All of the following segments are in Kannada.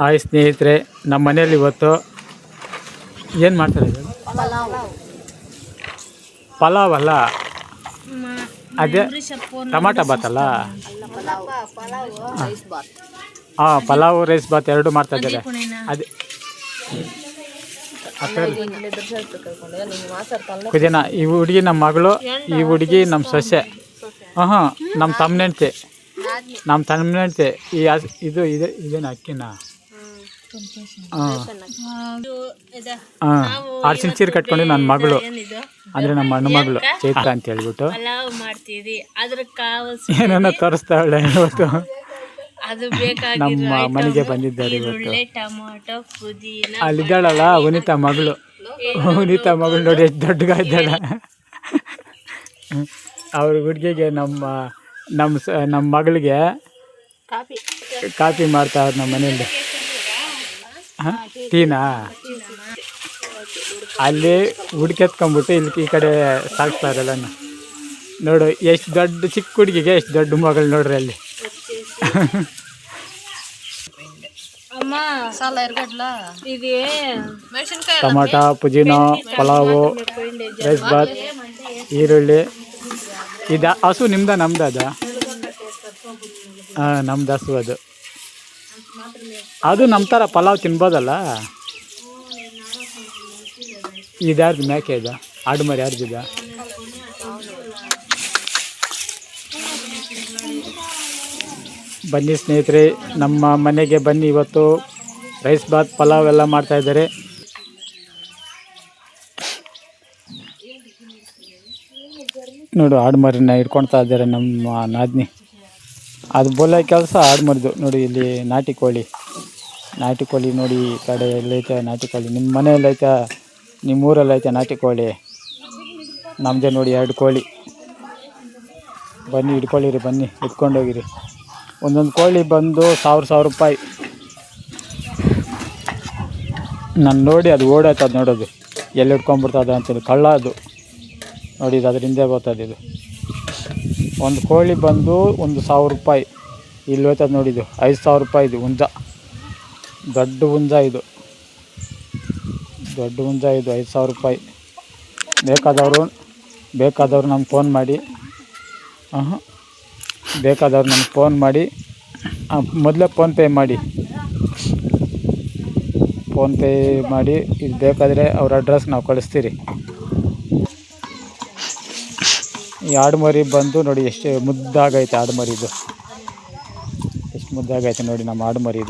ಹಾಯ್ ಸ್ನೇಹಿತರೆ, ನಮ್ಮ ಮನೆಯಲ್ಲಿ ಇವತ್ತು ಏನು ಮಾಡ್ತಾರೆ? ಪಲಾವ್ ಅಲ್ಲ, ಅದೇ ಟಮಾಟ ಬಾತ್ ಅಲ್ಲ. ಹಾಂ, ಪಲಾವ್ ರೈಸ್ ಬಾತ್ ಎರಡು ಮಾಡ್ತಾ ಇದ್ದಾರೆ. ಅದೇ ಕುದಿನ ಈ ಹುಡುಗಿ ನಮ್ಮ ಮಗಳು, ಈ ಹುಡುಗಿ ನಮ್ಮ ಸೊಸೆ. ಹಾಂ, ನಮ್ಮ ತಮ್ಮನೆಂತೆ ಈ ಇದೇನು ಅಕ್ಕಿನ ಅರ್ಶಿನ ಸೀರೆ ಕಟ್ಕೊಂಡು ನನ್ನ ಮಗಳು ಅಂದರೆ ನಮ್ಮ ಅಣ್ಣ ಮಗಳು ಚೈತ್ರ ಅಂತ ಹೇಳ್ಬಿಟ್ಟು ಏನನ್ನ ತೋರಿಸ್ತಾಳೆ ಇವತ್ತು. ನಮ್ಮ ಮನೆಗೆ ಬಂದಿದ್ದಾರೆ ಇವತ್ತು. ಅಲ್ಲಿದ್ದಾಳಲ್ಲ ವನಿತಾ ಮಗಳು ನೋಡಿ ಎಷ್ಟು ದೊಡ್ಡಗ ಇದ್ದಾಳೆ. ಅವ್ರ ಹುಡುಗಿಗೆ ನಮ್ಮ ಮಗಳಿಗೆ ಕಾಫಿ ಮಾಡ್ತಾವ್ರು ನಮ್ಮ ಮನೆಯಲ್ಲಿ. ಟೀನಾ ಅಲ್ಲಿ ಹುಡುಕೆತ್ಕೊಂಡ್ಬಿಟ್ಟು ಇಲ್ಲಿ ಈ ಕಡೆ ಸಾಗಿಸ್ತಾರಲ್ಲ. ನೋಡು ಎಷ್ಟು ದೊಡ್ಡ ಚಿಕ್ಕ ಹುಡುಗಿಗೆ ಎಷ್ಟು ದೊಡ್ಡ ಮಗಳು ನೋಡ್ರಿ ಅಲ್ಲಿ. ಟಮಾಟ, ಪುದೀನ, ಪಲಾವು, ರೈಸ್ ಬಾತ್, ಈರುಳ್ಳಿ. ಹಸು ನಿಮ್ದ ನಮ್ದು ಅದ? ಹಾಂ, ನಮ್ದು ಹಸು ಅದು ನಮ್ಮ ಥರ ಪಲಾವ್ ತಿನ್ಬೋದಲ್ಲ. ಇದ್ಯಾರ್ದು ಮೇಕೆ ಇದೆ? ಆಡು ಮರಿ ಯಾರ್ದಿದ? ಬನ್ನಿ ಸ್ನೇಹಿತರೆ, ನಮ್ಮ ಮನೆಗೆ ಬನ್ನಿ. ಇವತ್ತು ರೈಸ್ ಬಾತ್, ಪಲಾವ್ ಎಲ್ಲ ಮಾಡ್ತಾಯಿದ್ದಾರೆ. ನೋಡು, ಆಡು ಮರಿನ ಇಟ್ಕೊಳ್ತಾ ಇದ್ದಾರೆ ನಮ್ಮ ನಾದಿನಿ. ಅದು ಬೋಲ ಕೆಲಸ ಆಡು ಮರಿದು. ನೋಡಿ ಇಲ್ಲಿ ನಾಟಿ ಕೋಳಿ ನೋಡಿ. ಈ ಕಡೆ ಎಲ್ಲೈತೆ ನಾಟಿ ಕೋಳಿ? ನಿಮ್ಮ ಮನೆಯಲ್ಲಿ ಐತೆ, ನಿಮ್ಮ ಊರಲ್ಲಿ ಐತೆ ನಾಟಿ ಕೋಳಿ? ನಮ್ಮದೇ ನೋಡಿ 2 ಕೋಳಿ. ಬನ್ನಿ ಇಟ್ಕೊಳ್ಳಿರಿ, ಬನ್ನಿ ಇಟ್ಕೊಂಡೋಗಿರಿ. ಒಂದೊಂದು ಕೋಳಿ ಬಂದು 1000 ರೂಪಾಯಿ. ನಾನು ನೋಡಿ ಅದು ಓಡಾಯ್ತದ ನೋಡೋದು, ಎಲ್ಲಿ ಇಟ್ಕೊಂಡ್ಬಿಡ್ತದೆ ಅಂತೇಳಿ. ಕಳ್ಳ ಅದು ನೋಡಿ, ಇದು ಅದರಿಂದ ಬರ್ತದೆ. ಇದು ಒಂದು ಕೋಳಿ ಬಂದು 1000 ರೂಪಾಯಿ. ಇಲ್ಲಿ ಹೋಯ್ತದೆ ನೋಡಿದ್ದು 5000 ರೂಪಾಯಿ. ಇದು ಹುಂಜ, ದೊಡ್ಡ ಹುಂಜ ಇದು 5000 ರೂಪಾಯಿ. ಬೇಕಾದವರು ನಮ್ಗೆ ಫೋನ್ ಮಾಡಿ. ಬೇಕಾದವ್ರು ನಮ್ಗೆ ಫೋನ್ ಮಾಡಿ. ಮೊದಲೇ ಫೋನ್ಪೇ ಮಾಡಿ. ಇದು ಬೇಕಾದರೆ ಅವ್ರ ಅಡ್ರೆಸ್ ನಾವು ಕಳಿಸ್ತೀರಿ. ಈ ಆಡು ಮರಿ ಬಂದು ನೋಡಿ ಎಷ್ಟು ಮುದ್ದಾಗೈತೆ. ಆಡು ಮರಿದು ಎಷ್ಟು ಮುದ್ದಾಗೈತೆ ನೋಡಿ ನಮ್ಮ ಆಡು ಮರಿ.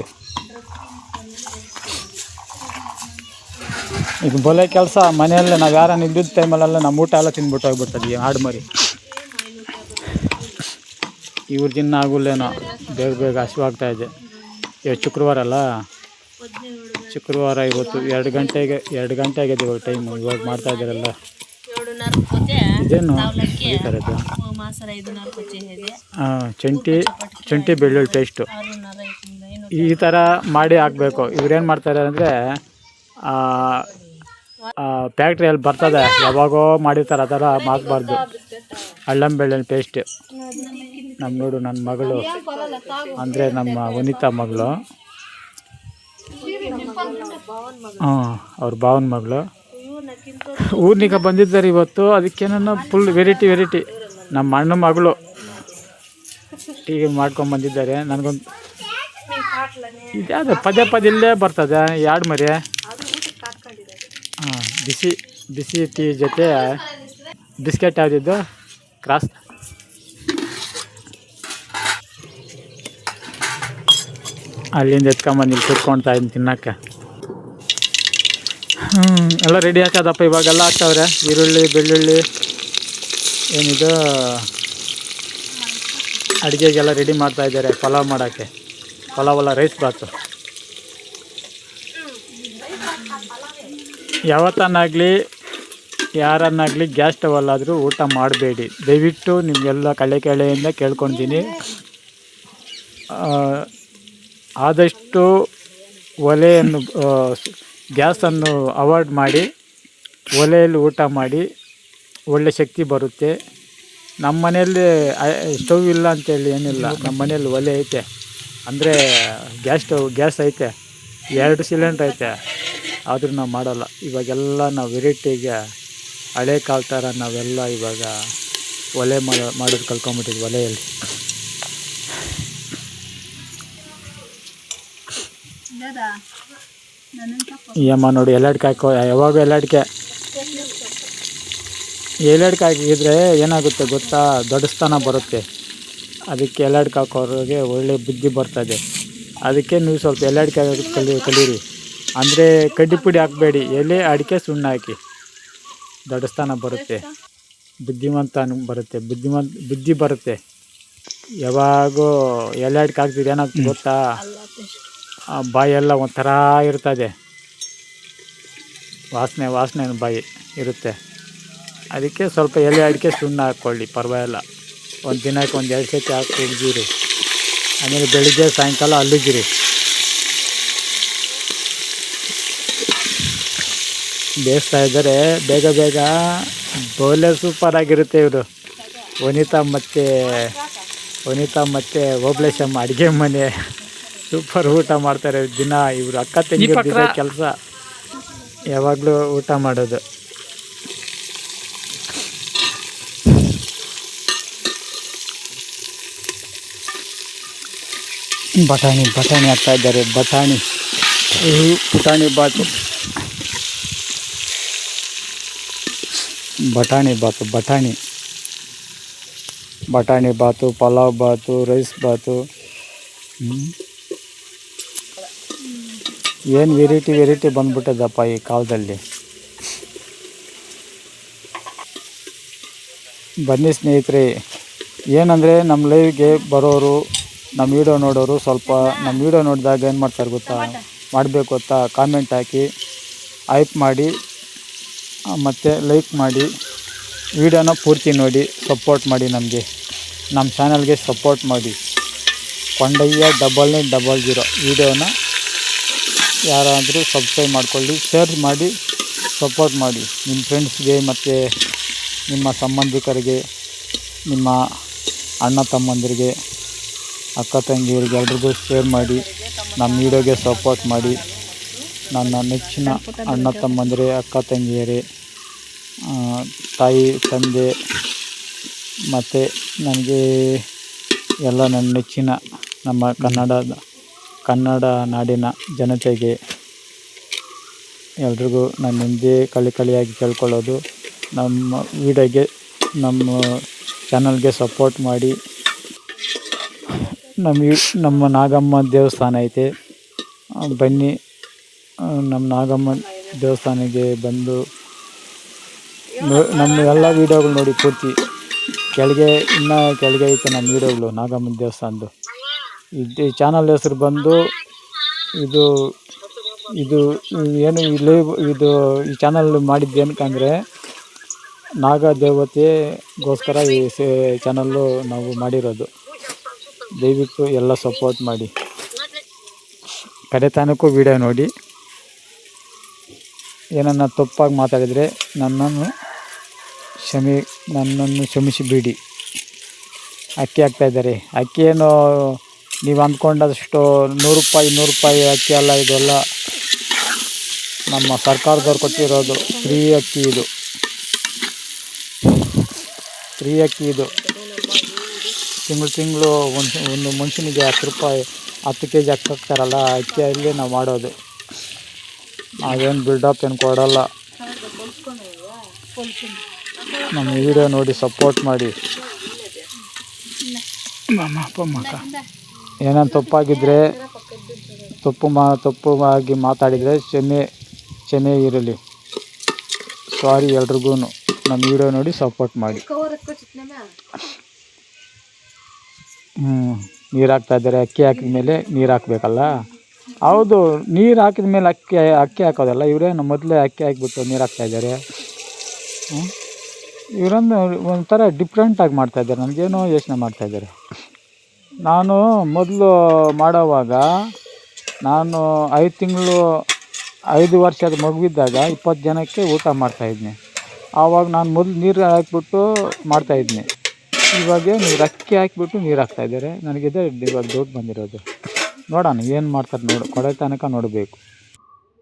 ಇದು ಬೊಲೆ ಕೆಲಸ. ಮನೆಯಲ್ಲೇ ನಾವು ಯಾರನ್ನ ಇದ್ದಿದ್ದ ಟೈಮಲ್ಲೆಲ್ಲ ನಮ್ಮ ಊಟ ಎಲ್ಲ ತಿಂದ್ಬಿಟ್ಟು ಹೋಗ್ಬಿಡ್ತದೆ ಈ ಆಡು ಮರಿ. ಇವ್ರ ದಿನ ಆಗುಲ್ಲೇನೋ, ಬೇಗ ಹಸಿವಾಗ್ತಾಯಿದೆ. ಇವತ್ತು ಶುಕ್ರವಾರ ಅಲ್ಲ, ಇವತ್ತು 2 ಗಂಟೆ ಆಗಿದೆ ಇವಾಗ ಟೈಮು. ಇವಾಗ ಮಾಡ್ತಾಯಿದ್ದಾರಲ್ಲ. ಇದೇನು ಈ ಥರದ್ದು? ಹಾಂ, ಶುಂಠಿ ಬೆಳ್ಳುಳ್ಳಿ ಪೇಸ್ಟು ಈ ಥರ ಮಾಡಿ ಹಾಕಬೇಕು. ಇವ್ರೇನು ಮಾಡ್ತಾರೆ ಅಂದರೆ, ಫ್ಯಾಕ್ಟ್ರಿಯಲ್ಲಿ ಬರ್ತದೆ, ಯಾವಾಗೋ ಮಾಡಿರ್ತಾರೆ, ಆ ಥರ ಹಾಕ್ಬಾರ್ದು. ಅಲ್ಲಂ ಬೆಳ್ಳುಳ್ಳಿ ಪೇಸ್ಟ್. ನೋಡು ನನ್ನ ಮಗಳು ಅಂದರೆ ನಮ್ಮ ವನಿತಾ ಮಗಳು. ಅವ್ರ ಭಾವನ ಮಗಳು ಊರಿನಿಗೆ ಬಂದಿದ್ದಾರೆ ಇವತ್ತು. ಅದಕ್ಕೇನೋ ಫುಲ್ ವೆರೈಟಿ. ನಮ್ಮ ಅಣ್ಣ ಮಗಳು ಟೀ ಮಾಡ್ಕೊಂಬಂದಿದ್ದಾರೆ. ನನಗೊಂದು ಇದ್ಯಾವುದು ಪದೇ ಇಲ್ಲೇ ಬರ್ತದೆ ಎರಡು ಮರಿ. ಹಾಂ, ಬಿಸಿ ಟೀ ಜೊತೆ ಬಿಸ್ಕೆಟ್ ಯಾವುದಿದ್ದು ಕ್ರಾಸ್. ಅಲ್ಲಿಂದ ಎತ್ಕೊಂಬಂದು ಇಲ್ಲಿ ಕುತ್ಕೊಳ್ತಾ ಇದ್ದೀನಿ ತಿನ್ನೋಕ್ಕೆ. ಎಲ್ಲ ರೆಡಿ ಆಗ್ತದಪ್ಪ. ಇವಾಗೆಲ್ಲ ಹಾಕ್ತವ್ರೆ ಈರುಳ್ಳಿ, ಬೆಳ್ಳುಳ್ಳಿ, ಏನಿದು ಅಡುಗೆಗೆಲ್ಲ ರೆಡಿ ಮಾಡ್ತಾಯಿದ್ದಾರೆ. ಪಲಾವ್ ಮಾಡೋಕ್ಕೆ, ಪಲಾವಲ್ಲ ರೈಸ್ ಬಾತು. ಯಾವತ್ತನ್ನಾಗಲಿ ಯಾರನ್ನಾಗಲಿ ಗ್ಯಾಸ್ ಸ್ಟವಲ್ಲಾದರೂ ಊಟ ಮಾಡಬೇಡಿ ದಯವಿಟ್ಟು. ನಿಮಗೆಲ್ಲ ಕಳೆಯಿಂದ ಕೇಳ್ಕೊತೀನಿ. ಆದಷ್ಟು ಒಲೆಯನ್ನು ಗ್ಯಾಸನ್ನು ಅವಾಯ್ಡ್ ಮಾಡಿ ಒಲೆಯಲ್ಲಿ ಊಟ ಮಾಡಿ, ಒಳ್ಳೆ ಶಕ್ತಿ ಬರುತ್ತೆ. ನಮ್ಮ ಮನೆಯಲ್ಲಿ ಸ್ಟವ್ ಇಲ್ಲ ಅಂತೇಳಿ ಏನಿಲ್ಲ, ನಮ್ಮ ಮನೆಯಲ್ಲಿ ಒಲೆ ಐತೆ. ಅಂದರೆ ಗ್ಯಾಸ್ ಐತೆ, 2 ಸಿಲಿಂಡ್ರ್ ಐತೆ, ಆದರೂ ನಾವು ಮಾಡೋಲ್ಲ. ಇವಾಗೆಲ್ಲ ನಾವು ವೆರೈಟಿಗೆ ಹಳೆ ಕಾಲ ಥರ ನಾವೆಲ್ಲ ಇವಾಗ ಒಲೆ ಮಾಡೋದು ಕಲ್ತ್ಕೊಂಬಿಟ್ಟಿದ್ವಿ. ಒಲೆಯಲ್ಲಿ ಈ ಅಮ್ಮ ನೋಡಿ ಎಲ್ಲಡ್ಕೆ ಹಾಕೋ, ಯಾವಾಗ ಎಲ್ಲಡ್ಕೆ ಹಾಕಿದ್ರೆ ಏನಾಗುತ್ತೆ ಗೊತ್ತಾ, ದೊಡ್ಡ ಸ್ಥಾನ ಬರುತ್ತೆ. ಅದಕ್ಕೆ ಎಲ್ಲಡ್ಕೆ ಹಾಕೋರಿಗೆ ಒಳ್ಳೆ ಬುದ್ಧಿ ಬರ್ತದೆ. ಅದಕ್ಕೆ ನೀವು ಸ್ವಲ್ಪ ಎಲ್ಲಡ್ಕೆ ಹಾಕೋದು ಕಲೀರಿ. ಅಂದರೆ ಕಡ್ಡಿ ಪುಡಿ ಹಾಕಬೇಡಿ, ಎಲೆ ಅಡಿಕೆ ಸುಣ್ಣ ಹಾಕಿ, ದೊಡ್ಡ ಸ್ಥಾನ ಬರುತ್ತೆ, ಬುದ್ಧಿ ಬರುತ್ತೆ. ಯಾವಾಗೂ ಎಲ್ಲಡ್ಕೆ ಹಾಕ್ತಿದ್ರೆ ಏನಾಗ್ತದೆ ಗೊತ್ತಾ, ಬಾಯೆಲ್ಲ ಒಂಥರ ಇರ್ತದೆ, ವಾಸನೆ ಬಾಯಿ ಇರುತ್ತೆ. ಅದಕ್ಕೆ ಸ್ವಲ್ಪ ಎಲೆ ಅಡಿಕೆ ಸುಣ್ಣ ಹಾಕ್ಕೊಳ್ಳಿ, ಪರವಾಗಿಲ್ಲ. ಒಂದು ದಿನಕ್ಕೆ 1-2 ಸತಿ ಹಾಕಿ ಉಜ್ಜಿರಿ. ಆಮೇಲೆ ಬೆಳಿಗ್ಗೆ ಸಾಯಂಕಾಲ ಅಲ್ಲಿಗಿರಿ. ಬೇಯಿಸ್ತಾ ಇದ್ದರೆ ಬೇಗ ಬೋಲೆ ಸೂಪರಾಗಿರುತ್ತೆ. ಇವರು ವನಿತಾ ಮತ್ತು ಓಬಳೇಶಮ್ಮ ಅಡುಗೆ ಮನೆ ಸೂಪರ್ ಊಟ ಮಾಡ್ತಾರೆ ದಿನ. ಇವರು ಅಕ್ಕ ತಂಗಿಯರ್ದಿದೆ ಕೆಲಸ, ಯಾವಾಗಲೂ ಊಟ ಮಾಡೋದು. ಬಟಾಣಿ ಹಾಕ್ತಾ ಇದ್ದಾರೆ. ಪುಟಾಣಿ ಬಾತು, ಪಲಾವ್ ಬಾತು, ರೈಸ್ ಬಾತು, ಏನು ವೆರೈಟಿ ಬಂದ್ಬಿಟ್ಟದಪ್ಪ ಈ ಕಾಲದಲ್ಲಿ. ಬನ್ನಿ ಸ್ನೇಹಿತರೆ, ಏನಂದರೆ ನಮ್ಮ ಲೈವ್ಗೆ ಬರೋರು, ನಮ್ಮ ವೀಡಿಯೋ ನೋಡೋರು ಸ್ವಲ್ಪ ನಮ್ಮ ವೀಡಿಯೋ ನೋಡಿದಾಗ ಏನು ಮಾಡ್ತಾರೆ ಮಾಡಬೇಕು ಗೊತ್ತಾ, ಕಾಮೆಂಟ್ ಹಾಕಿ, ಹೈಪ್ ಮಾಡಿ, ಮತ್ತು ಲೈಕ್ ಮಾಡಿ, ವೀಡಿಯೋನ ಪೂರ್ತಿ ನೋಡಿ ಸಪೋರ್ಟ್ ಮಾಡಿ. ನಮ್ಮ ಚಾನಲ್ಗೆ ಸಪೋರ್ಟ್ ಮಾಡಿ. ಕೊಂಡಯ್ಯ 9900 ವೀಡಿಯೋನ ಯಾರಾದರೂ ಸಬ್ಸ್ಕ್ರೈಬ್ ಮಾಡಿಕೊಳ್ಳಿ, ಶೇರ್ ಮಾಡಿ, ಸಪೋರ್ಟ್ ಮಾಡಿ. ನಿಮ್ಮ ಫ್ರೆಂಡ್ಸ್ಗೆ ಮತ್ತು ನಿಮ್ಮ ಸಂಬಂಧಿಕರಿಗೆ, ನಿಮ್ಮ ಅಣ್ಣ ತಮ್ಮಂದಿರಿಗೆ, ಅಕ್ಕ ತಂಗಿಯರಿಗೆ ಎಲ್ರಿಗೂ ಶೇರ್ ಮಾಡಿ. ನಮ್ಮ ವೀಡಿಯೋಗೆ ಸಪೋರ್ಟ್ ಮಾಡಿ. ನನ್ನ ನೆಚ್ಚಿನ ಅಣ್ಣ ತಮ್ಮಂದಿರೇ, ಅಕ್ಕ ತಂಗಿಯರೇ, ತಾಯಿ ತಂದೆ ಮತ್ತು ನನಗೆ ಎಲ್ಲ ನನ್ನ ನೆಚ್ಚಿನ ನಮ್ಮ ಕನ್ನಡ ನಾಡಿನ ಜನತೆಗೆ ಎಲ್ರಿಗೂ ನಾನು ಹಿಂದೆ ಕಳಿಯಾಗಿ ಕೇಳ್ಕೊಳ್ಳೋದು, ನಮ್ಮ ವೀಡಿಯೋಗೆ, ನಮ್ಮ ಚಾನಲ್ಗೆ ಸಪೋರ್ಟ್ ಮಾಡಿ. ನಮ್ಮ ನಾಗಮ್ಮ ದೇವಸ್ಥಾನ ಐತೆ, ಬನ್ನಿ. ನಮ್ಮ ನಾಗಮ್ಮ ದೇವಸ್ಥಾನಕ್ಕೆ ಬಂದು ನಮ್ಮ ಎಲ್ಲ ವೀಡಿಯೋಗಳು ನೋಡಿ ಪೂರ್ತಿ. ಕೆಳಗೆ ಐತೆ ನಮ್ಮ ವೀಡಿಯೋಗಳು, ನಾಗಮ್ಮ ದೇವಸ್ಥಾನದ್ದು. ಈ ಚಾನಲ್ ಹೆಸರು ಬಂದು ಇದು ಏನು ಈ ಚಾನಲ್ ಮಾಡಿದ್ದು ಏನಕ್ಕಂದರೆ ನಾಗ ದೇವತೆಗೋಸ್ಕರ ಈ ಚಾನಲ್ಲು ನಾವು ಮಾಡಿರೋದು. ದಯವಿಟ್ಟು ಎಲ್ಲ ಸಪೋರ್ಟ್ ಮಾಡಿ. ಕಡೆತನಕ್ಕೂ ವೀಡಿಯೋ ನೋಡಿ. ಏನನ್ನ ತಪ್ಪಾಗಿ ಮಾತಾಡಿದರೆ ನನ್ನನ್ನು ಕ್ಷಮಿಸಿಬಿಡಿ. ಅಕ್ಕಿ ಹಾಕ್ತಾಯಿದ್ದಾರೆ. ಅಕ್ಕಿ ಏನು ನೀವು ಅಂದ್ಕೊಂಡಷ್ಟು 100 ರೂಪಾಯಿ ಅಕ್ಕಿ ಅಲ್ಲ, ಇದೆಲ್ಲ ನಮ್ಮ ಸರ್ಕಾರದವ್ರು ಕೊಟ್ಟಿರೋದು ಫ್ರೀ ಅಕ್ಕಿ. ಇದು ತಿಂಗಳು ಒಂದು ಮನುಷ್ಯನಿಗೆ 10 ರೂಪಾಯಿ 10 kg ಅಕ್ಕಿ ಹಾಕ್ತಾರಲ್ಲ, ಅಕ್ಕಿಯಲ್ಲಿ ನಾವು ಮಾಡೋದು. ನಾವೇನು ಬಿಲ್ಡಪ್ ಏನು ಕೊಡಲ್ಲ. ನಮ್ಮ ವಿಡಿಯೋ ನೋಡಿ ಸಪೋರ್ಟ್ ಮಾಡಿ. ಏನೇನು ತಪ್ಪಾಗಿದ್ದರೆ, ತಪ್ಪಾಗಿ ಮಾತಾಡಿದರೆ ಕ್ಷಮೆ ಇರಲಿ. ಸಾರಿ ಎಲ್ರಿಗೂ. ನಮ್ಮ ವಿಡಿಯೋ ನೋಡಿ ಸಪೋರ್ಟ್ ಮಾಡಿ. ನೀರು ಹಾಕ್ತಾಯಿದ್ದಾರೆ. ಅಕ್ಕಿ ಹಾಕಿದ ಮೇಲೆ ನೀರು ಹಾಕಬೇಕಲ್ಲ. ಹೌದು, ನೀರು ಹಾಕಿದ ಮೇಲೆ ಅಕ್ಕಿ ಹಾಕೋದಲ್ಲ. ಇವರೇನು ಮೊದಲೇ ಅಕ್ಕಿ ಹಾಕಿಬಿಟ್ಟು ನೀರು ಹಾಕ್ತಾಯಿದ್ದಾರೆ. ಇವರೊಂದು ಒಂಥರ ಡಿಫ್ರೆಂಟಾಗಿ ಮಾಡ್ತಾಯಿದ್ದಾರೆ. ನನಗೇನೋ ಯೋಚನೆ ಮಾಡ್ತಾಯಿದ್ದಾರೆ. ನಾನು ಮೊದಲು ಮಾಡೋವಾಗ 5 ವರ್ಷದ ಮಗುವಿದ್ದಾಗ 20 ಜನಕ್ಕೆ ಊಟ ಮಾಡ್ತಾಯಿದ್ನಿ. ಆವಾಗ ನಾನು ಮೊದಲು ನೀರು ಹಾಕಿಬಿಟ್ಟು ಮಾಡ್ತಾಯಿದ್ನಿ. ಇವಾಗ ನೀರು ಅಕ್ಕಿ ಹಾಕಿಬಿಟ್ಟು ನೀರು ಹಾಕ್ತಾಯಿದ್ದಾರೆ. ನನಗಿದೆ ಇವಾಗ ಡೌಟ್ ಬಂದಿರೋದು. ನೋಡೋಣ ಏನು ಮಾಡ್ತಾರೆ ನೋಡು, ಕಡೆ ತನಕ ನೋಡಬೇಕು,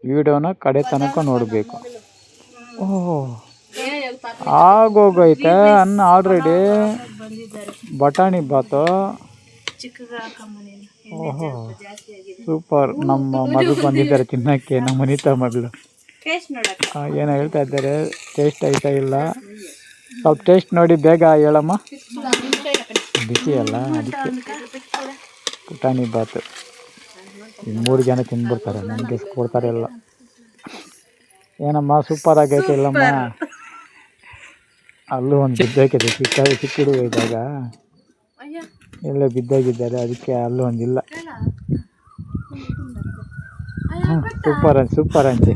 ವಿಡಿಯೋನ ಕಡೆ ತನಕ ನೋಡಬೇಕು. ಓಹ್ ಆಗೋಗೈತೆ ಅನ್ನ ಆಲ್ರೆಡಿ. ಬಟಾಣಿ ಬಾತು. ಓಹೋ ಸೂಪರ್. ನಮ್ಮ ಮಗಳು ಬಂದಿದ್ದಾರೆ ತಿನ್ನೋಕ್ಕೆ, ನಮ್ಮ ಮನಿತಾ ಮಗಳು. ಏನೋ ಹೇಳ್ತಾ ಇದ್ದಾರೆ, ಟೇಸ್ಟ್ ಐತಾ ಇಲ್ಲ, ಸ್ವಲ್ಪ ಟೇಸ್ಟ್ ನೋಡಿ ಬೇಗ ಹೇಳಮ್ಮ. ಬಿಸಿ ಅಲ್ಲ ಅದಕ್ಕೆ. ಪುಟಾಣಿ ಬಾತು 3 ಜನ ತಿಂದ್ಬಿಡ್ತಾರೆ, ನನಗೆ ಕೊಡ್ತಾರೆ ಎಲ್ಲ. ಏನಮ್ಮ ಸೂಪರ್ ಆಗೈತೆ ಇಲ್ಲಮ್ಮ. ಅಲ್ಲೂ ಒಂದು ಬಿದ್ದೋಗಿದೆ, ಚಿಕ್ಕಿಡು ಇದ್ದಾಗ ಎಲ್ಲ ಬಿದ್ದೋಗಿದ್ದಾರೆ, ಅದಕ್ಕೆ ಅಲ್ಲೂ ಒಂದಿಲ್ಲ. ಸೂಪರ್ ಅಂತೆ.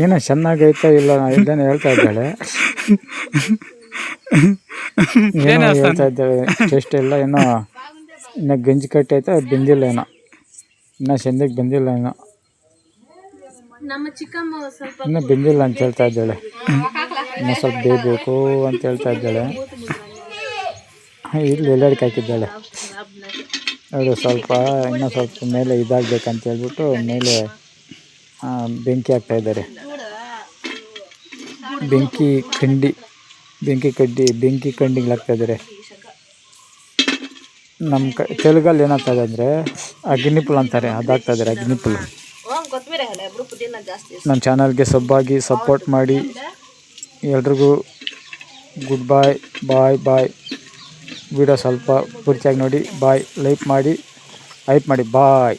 ಏನೋ ಚೆನ್ನಾಗೈತಾ ಇಲ್ಲ ಇದ್ದೇನೆ ಹೇಳ್ತಾ ಇದ್ದಾಳೆ. ಏನೋ ಹೇಳ್ತಾ ಇದ್ದಾಳೆ, ಟೇಸ್ಟ್ ಇಲ್ಲ, ಏನೋ ಇನ್ನು ಗಂಜಿ ಕಟ್ಟೈತೆ, ಬೆಂದಿಲ್ಲ ಏನೋ, ಇನ್ನು ಚೆಂದಾಗಿ ಬೆಂದಿಲ್ಲ ಏನೋ, ಇನ್ನೂ ಬೆಂದಿಲ್ಲ ಅಂತ ಹೇಳ್ತಾ ಇದ್ದಾಳೆ. ಇನ್ನೂ ಸ್ವಲ್ಪ ಬೇಯಬೇಕು ಅಂತ ಹೇಳ್ತಾ ಇದ್ದಾಳೆ. ಇಲ್ಲಿ ಎಲ್ಲರಿಗೆ ಹಾಕಿದ್ದಾಳೆ ಅದು ಸ್ವಲ್ಪ, ಇನ್ನೂ ಸ್ವಲ್ಪ ಮೇಲೆ ಇದಾಗಬೇಕಂತ ಹೇಳ್ಬಿಟ್ಟು ಮೇಲೆ ಬೆಂಕಿ ಹಾಕ್ತಾಯಿದ್ದಾರೆ. ಬೆಂಕಿ ಕಂಡಿಗೆ ಹಾಕ್ತಾಯಿದ್ದಾರೆ. ನಮ್ಮ ತೆಲುಗಲ್ಲಿ ಏನಾಗ್ತದೆ ಅಂದರೆ ಅಗ್ನಿಪುಲ್ ಅಂತಾರೆ, ಅದಾಗ್ತಾಯಿದ್ದಾರೆ ಅಗ್ನಿಪುಲ್. ನನ್ನ ಚಾನಲ್ಗೆ ಸಬ್ಬಾಗಿ ಸಪೋರ್ಟ್ ಮಾಡಿ. ಎಲ್ರಿಗೂ ಗುಡ್ ಬಾಯ್. ವಿಡಿಯೋ ಸ್ವಲ್ಪ ಪೂರ್ತಿಯಾಗಿ ನೋಡಿ. ಬಾಯ್. ಲೈಕ್ ಮಾಡಿ, ಹೈಪ್ ಮಾಡಿ. ಬಾಯ್.